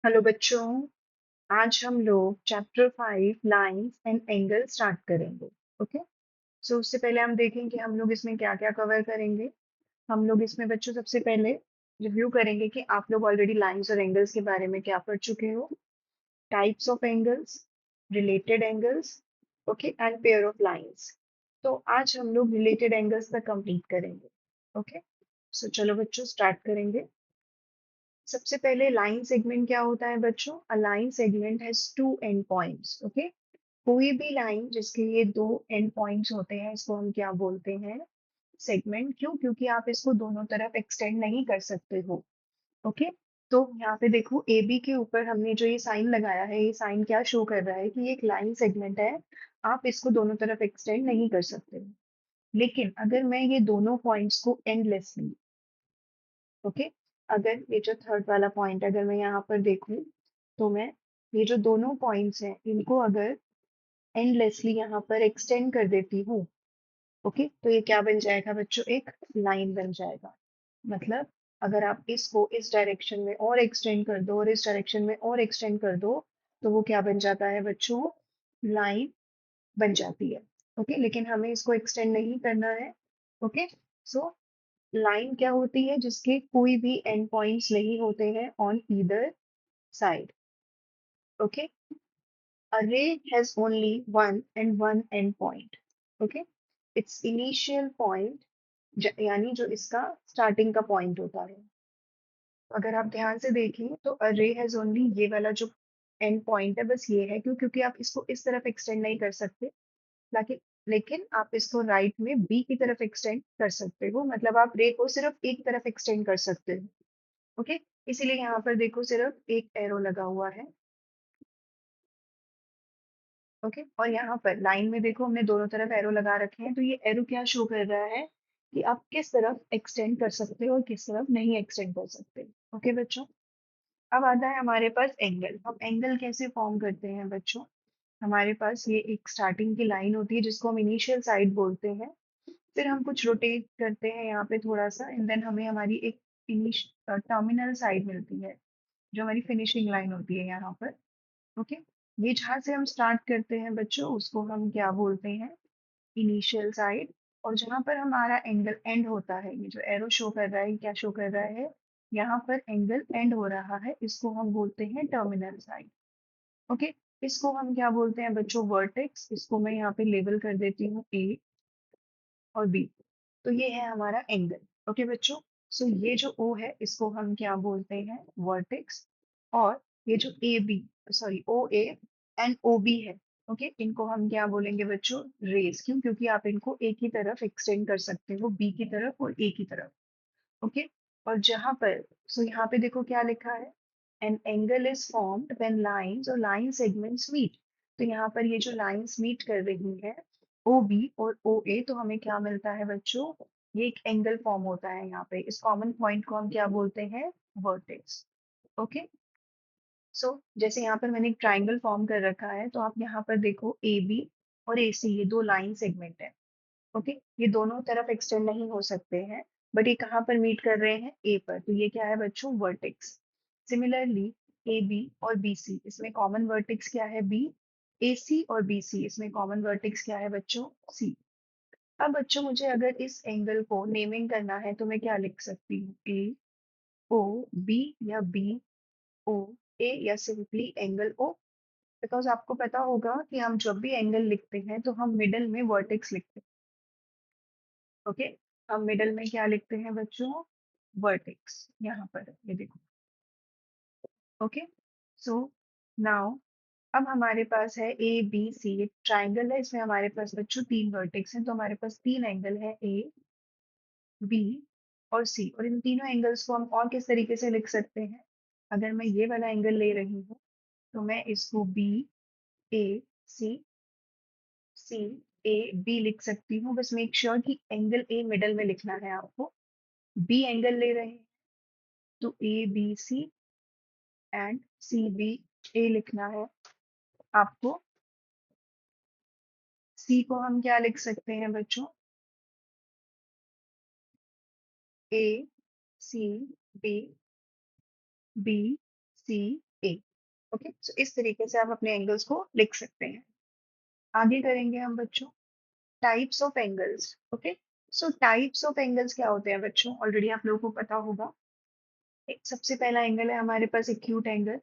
Hello बच्चों। आज हम लोग chapter 5 lines and angle start करेंगे। ओके। सो उससे पहले हम देखें कि हम लोग इसमें क्या क्या कवर करेंगे। हम लोग इसमें बच्चों सबसे पहले रिव्यू करेंगे कि आप लोग ऑलरेडी लाइंस और एंगल्स के बारे में क्या पढ़ चुके हो। Types of angles, related angles, okay, and pair of lines. तो आज हम लोग रिलेटेड एंगल्स तक कंप्लीट करेंगे। ओके। सो चलो बच्चों स्टार्ट करेंगे। सबसे पहले लाइन सेगमेंट क्या होता है बच्चों? A line segment has two end points. Okay. कोई भी लाइन जिसके ये दो एंड पॉइंट्स होते हैं इसको हम क्या बोलते हैं? सेगमेंट। क्यों? क्योंकि आप इसको दोनों तरफ एक्सटेंड नहीं कर सकते हो। ओके। तो यहाँ पे देखो ए बी के ऊपर हमने जो ये साइन लगाया है, ये साइन क्या शो कर रहा है कि ये एक लाइन सेगमेंट है। आप इसको दोनों तरफ एक्सटेंड नहीं कर सकते। लेकिन अगर मैं ये दोनों पॉइंट्स को एंडलेसली, ओके, अगर ये जो थर्ड वाला पॉइंट अगर मैं यहाँ पर देखूं तो मैं ये जो दोनों पॉइंट्स हैं इनको अगर एंडलेसली यहाँ पर एक्सटेंड कर देती हूँ, ओके, तो ये क्या बन जाएगा बच्चों? एक लाइन बन जाएगा। मतलब अगर आप इसको इस डायरेक्शन में और एक्सटेंड कर दो और इस डायरेक्शन में और एक्सटेंड कर दो तो वो क्या बन जाता है बच्चों? लाइन बन जाती है। ओके। लेकिन हमें इसको एक्सटेंड नहीं करना है। ओके। सो लाइन क्या होती है? जिसके कोई भी एंड पॉइंट्स नहीं होते हैं on either side. Okay. a ray has only one and one end point. Okay. its initial point, यानी जो इसका स्टार्टिंग का पॉइंट होता है। अगर आप ध्यान से देखें तो a ray has only, ये वाला जो एंड पॉइंट है बस ये है। क्यों? क्योंकि आप इसको इस तरफ एक्सटेंड नहीं कर सकते। लेकिन लेकिन आप इसको राइट में बी की तरफ एक्सटेंड कर सकते हो। मतलब आप रे को सिर्फ एक तरफ एक्सटेंड कर सकते हो। ओके। इसीलिए यहाँ पर देखो सिर्फ एक एरो लगा हुआ है। ओके। और यहाँ पर लाइन में देखो हमने दोनों तरफ एरो लगा रखे हैं। तो ये एरो क्या शो कर रहा है कि आप किस तरफ एक्सटेंड कर सकते हो और किस तरफ नहीं एक्सटेंड कर सकते। ओके बच्चों। अब आता है हमारे पास एंगल। हम एंगल कैसे फॉर्म करते हैं बच्चों? हमारे पास ये एक स्टार्टिंग की लाइन होती है जिसको हम इनिशियल साइड बोलते हैं। फिर हम कुछ रोटेट करते हैं यहाँ पे थोड़ा सा एंड देन हमें हमारी एक टर्मिनल साइड मिलती है जो हमारी फिनिशिंग लाइन होती है यहाँ पर। ओके। ये जहाँ से हम स्टार्ट करते हैं बच्चों उसको हम क्या बोलते हैं? Initial side. और जहाँ पर हमारा एंगल एंड होता है, ये जो एरो शो कर रहा है ये क्या शो कर रहा है? यहाँ पर एंगल एंड हो रहा है, इसको हम बोलते हैं टर्मिनल साइड। ओके। इसको हम क्या बोलते हैं बच्चों? वर्टेक्स। इसको मैं यहाँ पे लेबल कर देती हूँ ए और बी। तो ये है हमारा एंगल। ओके बच्चों। सो ये जो ओ है इसको हम क्या बोलते हैं? वर्टेक्स। और ये जो A B, sorry O A and O B है, ओके, इनको हम क्या बोलेंगे बच्चों? रेस। क्यों? क्योंकि आप इनको एक ही तरफ एक्सटेंड कर सकते हो, बी की तरफ और ए की तरफ। ओके। और जहां पर, सो यहाँ पे देखो क्या लिखा है? An angle is formed when lines और लाइन सेगमेंट्स मीट। तो यहाँ पर ये जो लाइंस मीट कर रही है ओ बी और ओ ए, तो हमें क्या मिलता है बच्चों? ये एक एंगल फॉर्म होता है यहाँ पे। इस कॉमन पॉइंट को हम क्या बोलते हैं? वर्टेक्स। ओके। सो जैसे यहाँ पर मैंने एक ट्राइंगल फॉर्म कर रखा है तो आप यहाँ पर देखो ए बी और ए सी, ये दो लाइन सेगमेंट है। ओके। ये दोनों तरफ एक्सटेंड नहीं हो सकते हैं, बट ये कहाँ पर मीट कर रहे हैं? ए पर। तो ये क्या है बच्चों? वर्टेक्स। सिमिलरली ए बी और बी सी, इसमें कॉमन वर्टेक्स क्या है? बी। ए सी और बी सी, इसमें कॉमन वर्टेक्स क्या है बच्चों? सी। अब बच्चों मुझे अगर इस एंगल को नेमिंग करना है तो मैं क्या लिख सकती हूँ? ए ओ बी, या बी ओ ए, या सिंपली एंगल ओ। बिकॉज आपको पता होगा कि हम जब भी एंगल लिखते हैं तो हम मिडल में वर्टेक्स लिखते हैं। ओके। हम मिडल में क्या लिखते हैं बच्चों? वर्टेक्स। यहाँ पर ये देखो। ओके। सो नाउ अब हमारे पास है ए बी सी, एक ट्राइंगल है, इसमें हमारे पास बच्चों तीन वर्टेक्स हैं। तो हमारे पास तीन एंगल है, ए बी और सी। और इन तीनों एंगल्स को हम और किस तरीके से लिख सकते हैं? अगर मैं ये वाला एंगल ले रही हूँ तो मैं इसको B A C, C A B लिख सकती हूँ। बस मेक श्योर कि एंगल ए मिडल में लिखना है आपको। बी एंगल ले रहे हैं तो A B C and C B A लिखना है आपको। सी को हम क्या लिख सकते हैं बच्चों? ए सी बी, बी सी ए। ओके, सो इस तरीके से आप अपने एंगल्स को लिख सकते हैं। आगे करेंगे हम बच्चों types of angles. Okay, so types of angles क्या होते हैं बच्चों, ऑलरेडी आप लोगों को पता होगा। एक सबसे पहला एंगल है हमारे पास acute angle,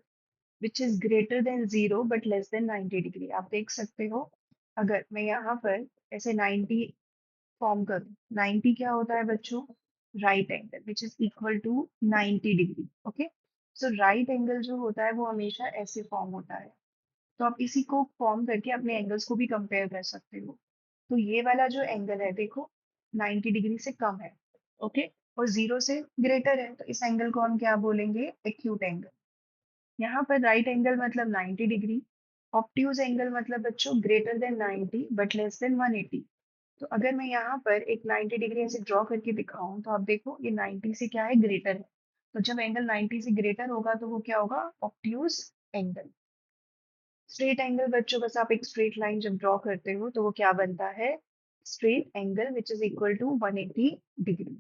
which is greater than 0 but less than 90 degree. आप देख सकते हो, अगर मैं यहाँ पर ऐसे 90 फॉर्म करूँ, 90 क्या होता है बच्चों, right angle which is equal to 90 degree. Okay, so right angle जो होता है वो हमेशा ऐसे फॉर्म होता है। तो आप इसी को फॉर्म करके अपने एंगल्स को भी कंपेयर कर सकते हो। तो ये वाला जो एंगल है देखो, 90 डिग्री से कम है। ओके, और 0 से ग्रेटर है, तो इस एंगल को हम क्या बोलेंगे, एक्यूट एंगल। यहाँ पर राइट एंगल मतलब 90 डिग्री, ऑब्ट्यूज एंगल मतलब बच्चों greater than 90 but less then 180। तो अगर मैं यहाँ पर एक 90 डिग्री ऐसे ड्रॉ करके दिखाऊं, तो आप देखो ये 90 से क्या है, ग्रेटर है। तो जब एंगल 90 से ग्रेटर होगा तो वो क्या होगा, ऑब्ट्यूज एंगल। स्ट्रेट एंगल बच्चों, बस आप एक स्ट्रेट लाइन जब ड्रॉ करते हो तो वो क्या बनता है, straight angle which is equal to 180 degree.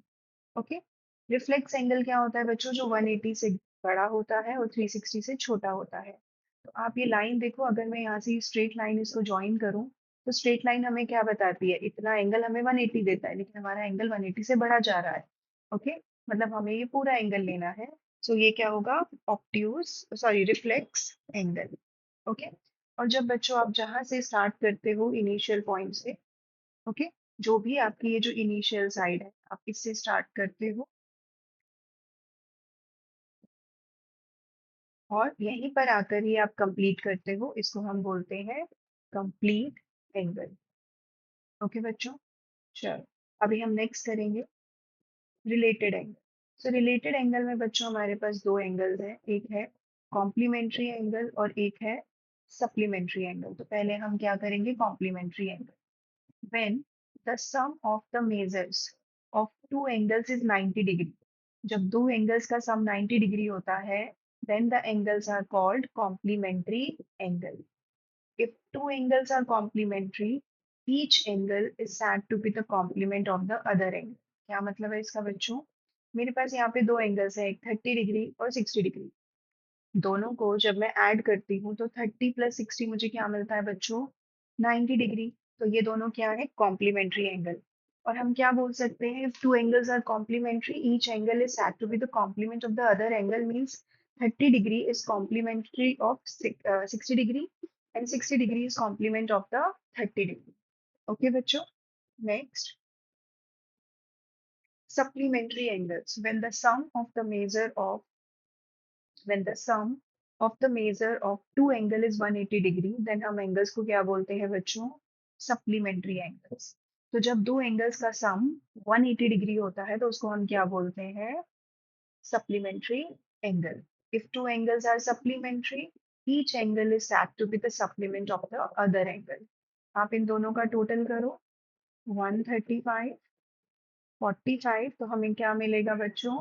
Okay, reflex angle क्या होता है बच्चों, जो 180 से बड़ा होता है और 360 से छोटा होता है। तो आप ये लाइन देखो, अगर मैं यहाँ से स्ट्रेट लाइन इसको ज्वाइन करूँ, तो स्ट्रेट लाइन हमें क्या बताती है, इतना एंगल हमें 180 देता है, लेकिन हमारा एंगल 180 से बढ़ा जा रहा है। ओके, मतलब हमें ये पूरा एंगल लेना है। सो ये क्या होगा, obtuse, sorry, reflex angle. Okay, और जब बच्चों आप जहां से स्टार्ट करते हो इनिशियल पॉइंट से, ओके, जो भी आपकी ये जो इनिशियल साइड है आप इससे स्टार्ट करते हो और यहीं पर आकर ही आप कंप्लीट करते हो, इसको हम बोलते हैं कंप्लीट एंगल। ओके बच्चों, चलो अभी हम नेक्स्ट करेंगे रिलेटेड एंगल। सो रिलेटेड एंगल में बच्चों हमारे पास दो एंगल्स हैं, एक है कॉम्प्लीमेंट्री एंगल और एक है सप्लीमेंट्री एंगल। तो पहले हम क्या करेंगे, complementary angle. when the sum of the measures of two angles is 90 degree, जब दो एंगल्स का सम 90 डिग्री होता है, then the angles are called complementary angle. If two angles are complementary, each angle is said to be the complement of the other angle. क्या मतलब है इसका बच्चों, मेरे पास यहाँ पे दो एंगल्स है, एक 30 डिग्री और 60 डिग्री। दोनों को जब मैं ऐड करती हूँ तो 30 प्लस 60 मुझे क्या मिलता है बच्चों, 90 डिग्री। तो ये दोनों क्या है, कॉम्प्लीमेंट्री एंगल। और हम क्या बोल सकते हैं, if two angles are complementary, each angle is said to be the complement of the other angle, means 30 degree is complementary of 60 degree and 60 degree is complement of the 30 degree. Okay बच्चों, next, supplementary angles. When the sum of the measure of two angle is 180 degree, then हम angles को क्या बोलते हैं बच्चों, supplementary angles. तो जब दो एंगल्स का सम 180 डिग्री होता है तो उसको हम क्या बोलते हैं, supplementary angle. If two angles are supplementary, each angle is said to be the supplement of the other angle. आप इन दोनों का टोटल करो, 135 45, तो हमें क्या मिलेगा बच्चों,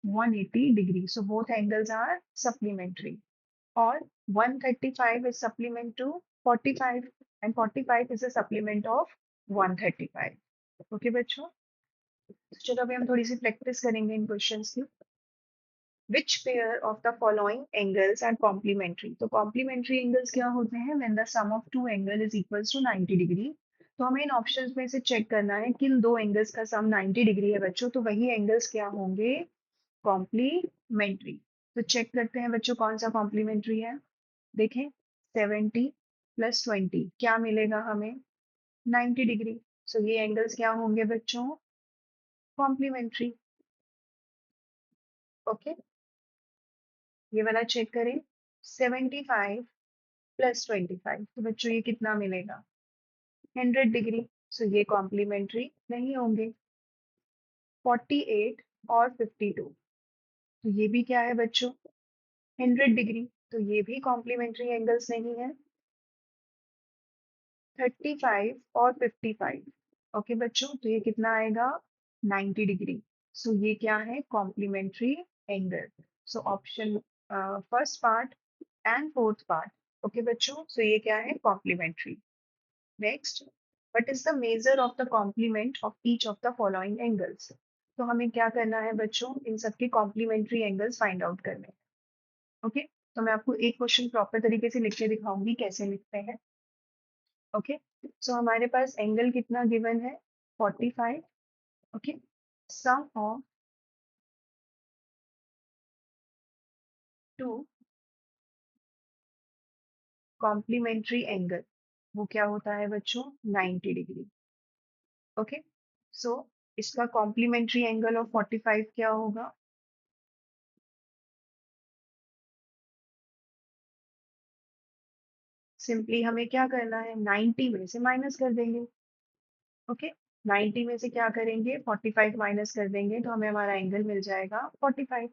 180 degree. So both angles are supplementary. और 135 is supplement to 45 and 45 is a supplement of 135। Okay बच्चों, तो चलो अभी हम थोड़ी सी प्रैक्टिस करेंगे इन क्वेश्चंस की। Which pair of the following angles are complementary? तो complementary angles क्या होते हैं, when the sum of two angle is equals to 90 degree। तो हमें इन ऑप्शंस में से चेक करना है किन दो एंगल्स का सम 90 डिग्री है बच्चों, तो वही एंगल्स क्या होंगे, कॉम्प्लीमेंट्री। तो चेक करते हैं बच्चों कौन सा कॉम्प्लीमेंट्री है। देखें, 70 प्लस 20 क्या मिलेगा हमें, 90 डिग्री। सो ये एंगल्स क्या होंगे बच्चों, कॉम्प्लीमेंट्री। ओके, ये वाला चेक करें, 75 प्लस 25, तो बच्चों ये कितना मिलेगा, 100 डिग्री। सो ये कॉम्प्लीमेंट्री नहीं होंगे। 48 और 52, तो ये भी क्या है बच्चों, 100 डिग्री। तो ये भी कॉम्प्लीमेंट्री एंगल्स नहीं है। 35 और 55, ओके बच्चों, तो ये कितना आएगा, 90 डिग्री। सो ये क्या है, complementary angle. So option first part and fourth part, okay बच्चों, सो ये क्या है, complementary. Next, what is the measure of the complement of each of the following angles. तो हमें क्या करना है बच्चों, इन सबके कॉम्प्लीमेंट्री एंगल्स फाइंड आउट करने हैं। ओके, तो मैं आपको एक क्वेश्चन प्रॉपर तरीके से लिख के दिखाऊंगी कैसे लिखते हैं। ओके, सो हमारे पास एंगल कितना गिवन है, 45। Okay, sum of two complementary angle, वो क्या होता है बच्चों, 90 डिग्री। ओके, सो इसका कॉम्प्लीमेंट्री एंगल ऑफ 45 क्या होगा, सिंपली हमें क्या करना है, 90 में से माइनस कर देंगे। ओके, 90 में से क्या करेंगे, 45 माइनस कर देंगे तो हमें हमारा एंगल मिल जाएगा 45।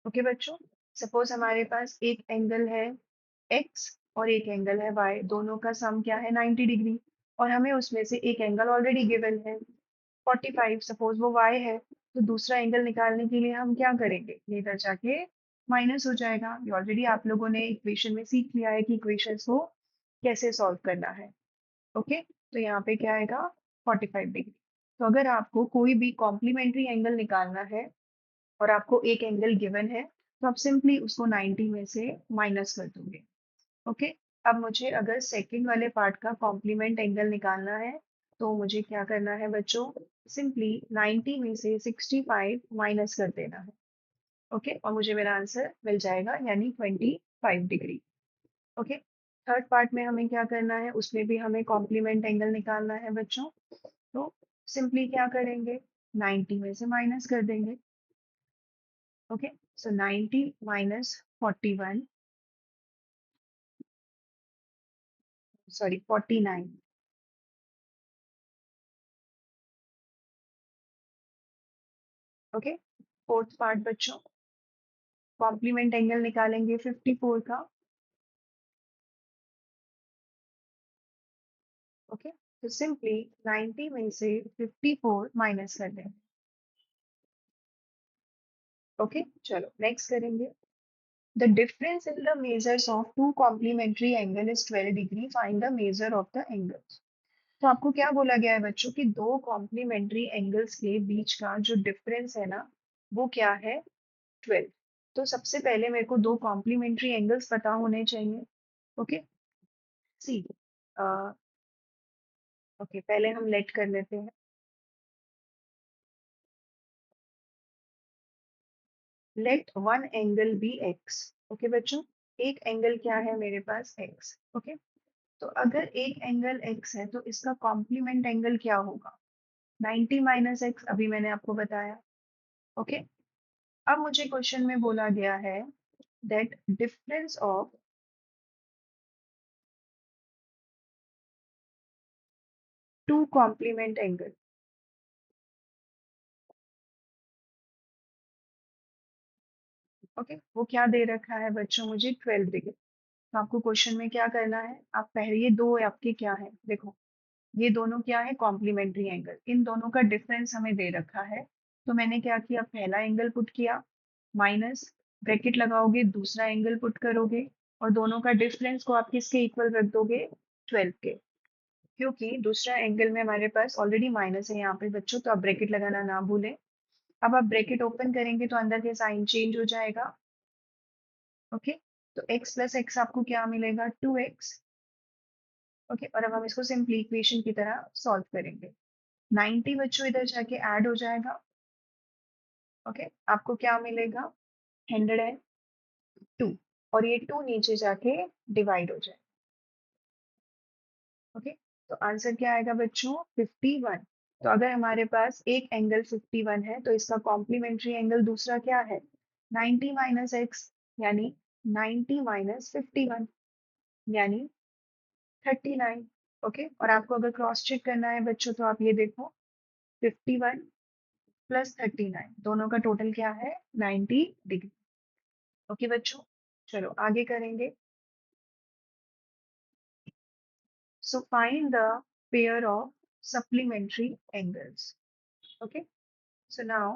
ओके बच्चों, सपोज हमारे पास एक एंगल है x और एक एंगल है y, दोनों का सम क्या है, 90 डिग्री, और हमें उसमें से एक एंगल ऑलरेडी गिवन है 45, सपोज वो y है, तो दूसरा एंगल निकालने के लिए हम क्या करेंगे, ये इधर जाके माइनस हो जाएगा। ये ऑलरेडी आप लोगों ने इक्वेशन में सीख लिया है कि इक्वेशंस को कैसे सॉल्व करना है। ओके, तो यहाँ पे क्या आएगा, 45 डिग्री। तो अगर आपको कोई भी कॉम्प्लीमेंट्री एंगल निकालना है और आपको एक एंगल गिवन है, तो आप सिंपली उसको 90 में से माइनस कर दोगे। ओके, अब मुझे अगर सेकंड वाले पार्ट का कॉम्प्लीमेंट एंगल निकालना है, तो मुझे क्या करना है बच्चों, सिंपली 90 में से 65 माइनस कर देना है। ओके, और मुझे मेरा आंसर मिल जाएगा, यानी 25 डिग्री। ओके, थर्ड पार्ट में हमें क्या करना है, उसमें भी हमें कॉम्प्लीमेंट एंगल निकालना है बच्चों। तो सिंपली क्या करेंगे, 90 में से माइनस कर देंगे। ओके, सो 90 minus 41, sorry 49। Okay, fourth part बच्चों, कॉम्प्लीमेंट एंगल निकालेंगे 54 का। ओके, तो सिंपली 90 में से 54 माइनस कर देंगे। ओके, चलो नेक्स्ट करेंगे। The difference in the measures of two complementary angle is 12 degree, find the measure of the angles. तो आपको क्या बोला गया है बच्चों कि दो कॉम्प्लीमेंट्री एंगल्स के बीच का जो डिफरेंस है ना, वो क्या है, 12। तो सबसे पहले मेरे को दो कॉम्प्लीमेंट्री एंगल्स पता होने चाहिए। ओके, सी, ओके पहले हम लेट कर लेते हैं, let one angle be X. Okay बच्चों, एक एंगल क्या है मेरे पास, एक्स। ओके, तो अगर एक एंगल एक्स है तो इसका कॉम्प्लीमेंट एंगल क्या होगा, 90 माइनस एक्स, अभी मैंने आपको बताया। ओके, अब मुझे क्वेश्चन में बोला गया है that difference of two complement angle. Okay, वो क्या दे रखा है बच्चों, मुझे 12 डिग्री। तो आपको क्वेश्चन में क्या करना है, आप पहले ये दो आपके क्या है, देखो ये दोनों क्या है, कॉम्प्लीमेंट्री एंगल, इन दोनों का डिफरेंस हमें दे रखा है। तो मैंने क्या किया, पहला एंगल पुट किया, माइनस, ब्रैकेट लगाओगे, दूसरा एंगल पुट करोगे, और दोनों का डिफरेंस को आप किसके इक्वल रख दोगे, 12 के, क्योंकि दूसरा एंगल में हमारे पास ऑलरेडी माइनस है यहाँ पे बच्चों, तो आप ब्रैकेट लगाना ना भूलें। अब आप ब्रैकेट ओपन करेंगे तो अंदर के साइन चेंज हो जाएगा। ओके, तो x प्लस एक्स आपको क्या मिलेगा, 2x। ओके, और अब हम इसको सिंपली इक्वेशन की तरह सॉल्व करेंगे। 90 बच्चों इधर जाके ऐड हो जाएगा। ओके, आपको क्या मिलेगा, 102, और ये 2 नीचे जाके डिवाइड हो जाए। ओके, तो आंसर क्या आएगा बच्चों, 51। तो अगर हमारे पास एक एंगल 51 है, तो इसका कॉम्प्लीमेंट्री एंगल दूसरा क्या है, 90 माइनस एक्स, यानी 90 माइनस 51, यानी 39। ओके, और आपको अगर क्रॉस चेक करना है बच्चों, तो आप ये देखो, 51 प्लस 39, दोनों का टोटल क्या है, 90 डिग्री। ओके बच्चों, चलो आगे करेंगे। So find the pair of supplementary angles. Okay, so now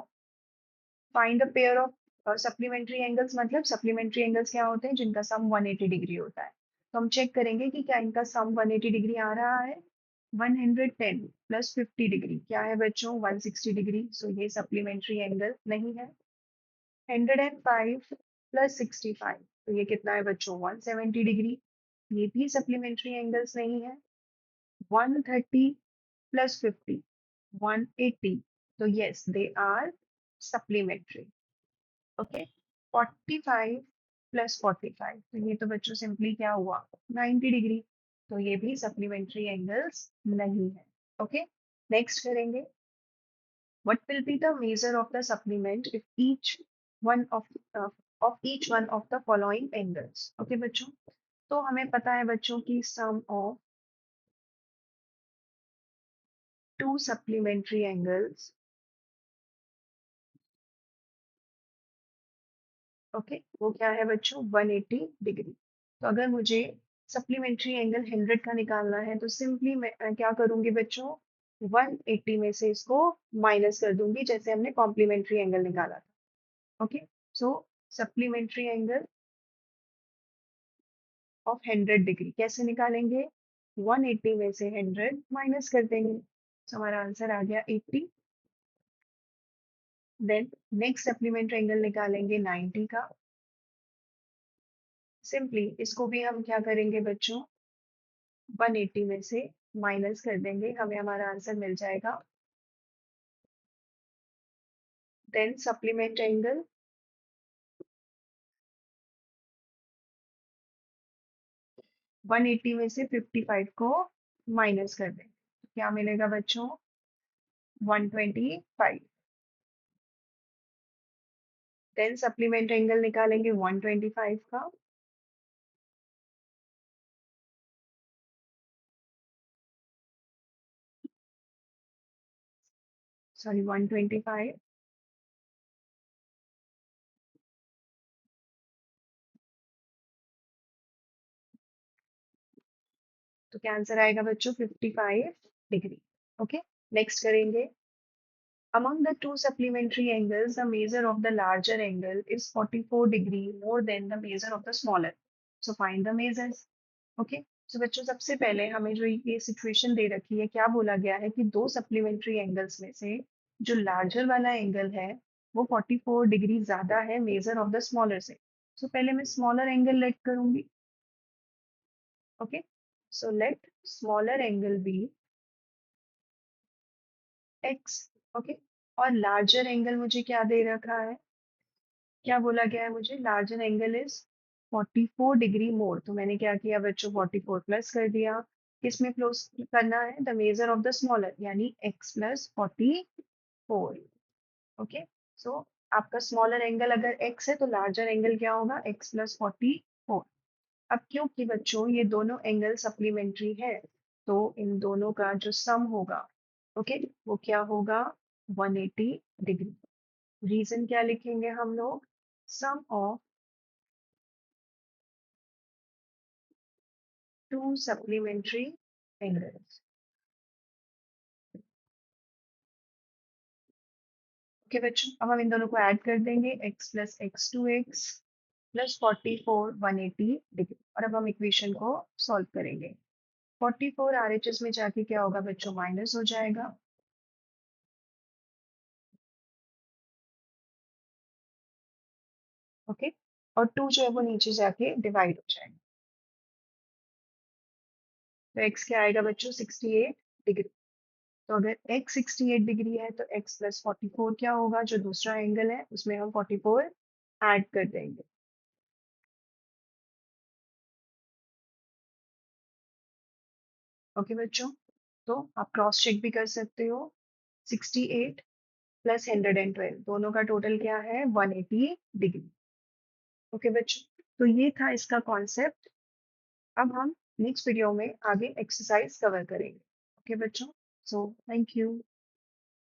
find the pair of supplementary angles, मतलब सप्लीमेंट्री एंगल्स क्या होते हैं, जिनका सम 180 डिग्री होता है। तो हम चेक करेंगे कि क्या इनका सम 180 डिग्री आ रहा है। 110 प्लस 50 डिग्री क्या है बच्चों, 160 डिग्री, सो ये सप्लीमेंट्री एंगल नहीं है। 105 प्लस 65 तो ये कितना है बच्चों 170 डिग्री। ये भी सप्लीमेंट्री एंगल्स नहीं है। 130 प्लस 50 180, तो yes they are supplementary. Okay, 45 plus 45, तो ये तो बच्चों सिंपली क्या हुआ 90 डिग्री। तो ये भी सप्लीमेंट्री एंगल्स नहीं है। ओके, नेक्स्ट करेंगे, what will be the measure of the supplement if each one of each one of the following angles? Okay बच्चों, तो हमें पता है बच्चों की sum of two supplementary angles, okay वो क्या है बच्चों 180 डिग्री। तो अगर मुझे सप्लीमेंट्री एंगल 100 का निकालना है तो सिंपली मैं क्या करूंगी बच्चों 180 में से इसको माइनस कर दूंगी, जैसे हमने कॉम्प्लीमेंट्री एंगल निकाला था। Okay, so supplementary angle of 100 degree कैसे निकालेंगे, 180 में से 100 माइनस कर देंगे, तो हमारा आंसर आ गया 80। देन नेक्स्ट सप्लीमेंट्री एंगल निकालेंगे 90 का। सिंपली इसको भी हम क्या करेंगे बच्चों 180 में से माइनस कर देंगे, हमें हमारा आंसर मिल जाएगा। देन सप्लीमेंट एंगल 180 में से 55 को माइनस कर देंगे, तो क्या मिलेगा बच्चों 125। देन सप्लीमेंट एंगल निकालेंगे 125 का। सॉरी 125, तो क्या आंसर आएगा बच्चों 55 डिग्री। ओके, नेक्स्ट करेंगे, among the two supplementary angles the measure of the larger angle is 44 degree more than the measure of the smaller, so find the measures। Okay, so बच्चों सबसे पहले हमें जो ये सिचुएशन दे रखी है, क्या बोला गया है कि दो सप्लीमेंट्री एंगल्स में से जो लार्जर वाला एंगल है वो 44 डिग्री ज्यादा है मेजर ऑफ द स्मॉलर से। सो पहले मैं स्मॉलर एंगल लेट करूंगी। Okay, so let smaller angle be X. Okay, और लार्जर एंगल मुझे क्या दे रखा है, क्या बोला गया है मुझे लार्जर एंगल इज 44 डिग्री मोर, तो मैंने क्या किया बच्चों 44 प्लस कर दिया। किसमें प्लस करना है, the measure of the smaller यानी x प्लस 44। ओके, सो आपका स्मॉलर एंगल अगर x है तो लार्जर एंगल क्या होगा x प्लस 44। अब क्योंकि बच्चों ये दोनों एंगल सप्लीमेंट्री है तो इन दोनों का जो सम होगा ओके वो क्या होगा 180 डिग्री। रीजन क्या लिखेंगे हम लोग, sum of two supplementary angles. Okay बच्चों, अब हम इन दोनों को ऐड कर देंगे x plus X two X plus 44 180 degree, और अब हम इक्वेशन को सॉल्व करेंगे। 44 आरएचएस में जाके क्या होगा बच्चों माइनस हो जाएगा। ओके, और 2 जो है वो नीचे जाके डिवाइड हो जाएगा, तो x क्या आएगा बच्चों 68 डिग्री। तो अगर x 68 डिग्री है तो x प्लस 44 क्या होगा, जो दूसरा एंगल है उसमें हम 44 ऐड कर देंगे। ओके बच्चों, तो आप क्रॉस चेक भी कर सकते हो, 68 प्लस 112 दोनों का टोटल क्या है 180 डिग्री। ओके बच्चों, तो ये था इसका कॉन्सेप्ट। अब हम नेक्स्ट वीडियो में आगे एक्सरसाइज कवर करेंगे। ओके बच्चों, सो थैंक यू।